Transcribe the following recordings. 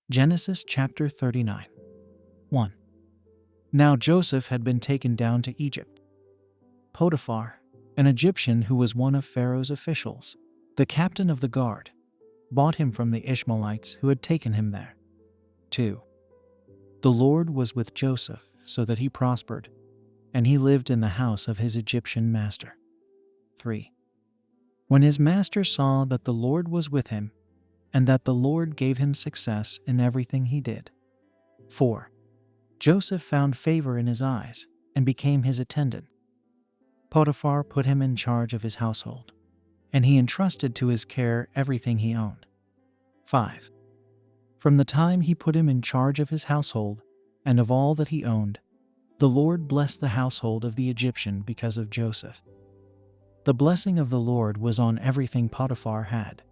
Genesis chapter 39. 1. Now Joseph had been taken down to Egypt. Potiphar, an Egyptian who was one of Pharaoh's officials, the captain of the guard, bought him from the Ishmaelites who had taken him there. 2. The Lord was with Joseph so that he prospered, and he lived in the house of his Egyptian master. 3. When his master saw that the Lord was with him, and that the Lord gave him success in everything he did. 4. Joseph found favor in his eyes and became his attendant. Potiphar put him in charge of his household, and he entrusted to his care everything he owned. 5. From the time he put him in charge of his household and of all that he owned, the Lord blessed the household of the Egyptian because of Joseph. The blessing of the Lord was on everything Potiphar had,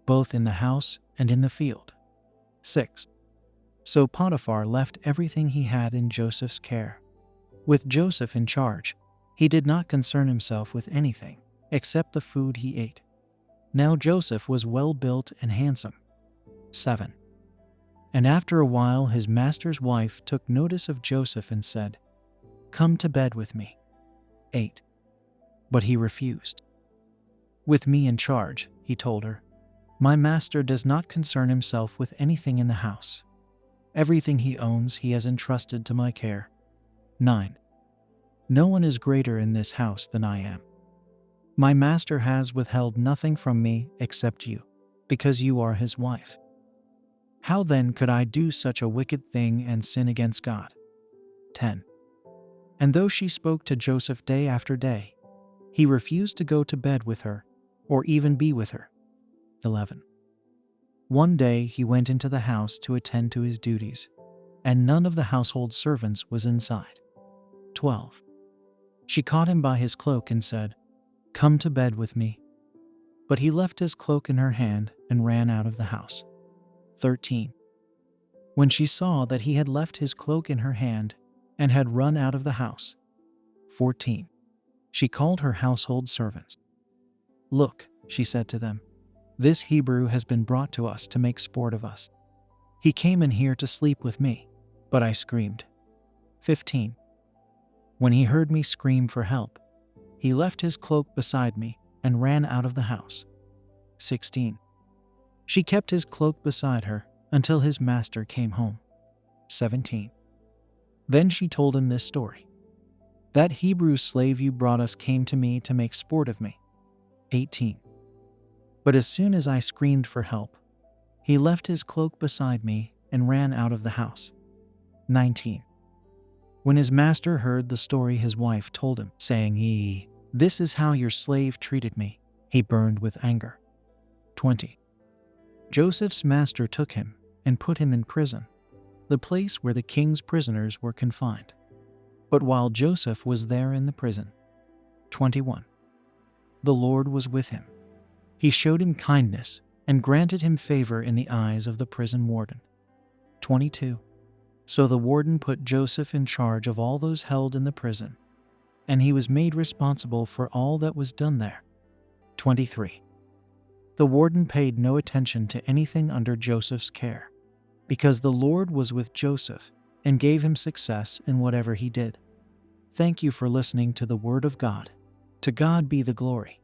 both in the house and in the field. 6. So Potiphar left everything he had in Joseph's care. With Joseph in charge, he did not concern himself with anything except the food he ate. Now Joseph was well built and handsome. 7. And after a while his master's wife took notice of Joseph and said, "Come to bed with me." 8. But he refused. "With me in charge," he told her, "my master does not concern himself with anything in the house. Everything he owns he has entrusted to my care." 9. No one is greater in this house than I am. My master has withheld nothing from me except you, because you are his wife. How then could I do such a wicked thing and sin against God? 10. And though she spoke to Joseph day after day, he refused to go to bed with her or even be with her. 11. One day he went into the house to attend to his duties, and none of the household servants was inside. 12. She caught him by his cloak and said, "Come to bed with me." But he left his cloak in her hand and ran out of the house. 13. When she saw that he had left his cloak in her hand and had run out of the house. 14. She called her household servants. "Look," she said to them, "this Hebrew has been brought to us to make sport of us. He came in here to sleep with me, but I screamed." 15. When he heard me scream for help, he left his cloak beside me and ran out of the house. 16. She kept his cloak beside her until his master came home. 17. Then she told him this story. "That Hebrew slave you brought us came to me to make sport of me." 18. But as soon as I screamed for help, he left his cloak beside me and ran out of the house. 19. When his master heard the story his wife told him, saying, "This is how your slave treated me," he burned with anger. 20. Joseph's master took him and put him in prison, the place where the king's prisoners were confined. But while Joseph was there in the prison. 21. The Lord was with him. He showed him kindness and granted him favor in the eyes of the prison warden. 22. So the warden put Joseph in charge of all those held in the prison, and he was made responsible for all that was done there. 23. The warden paid no attention to anything under Joseph's care, because the Lord was with Joseph and gave him success in whatever he did. Thank you for listening to the Word of God. To God be the glory.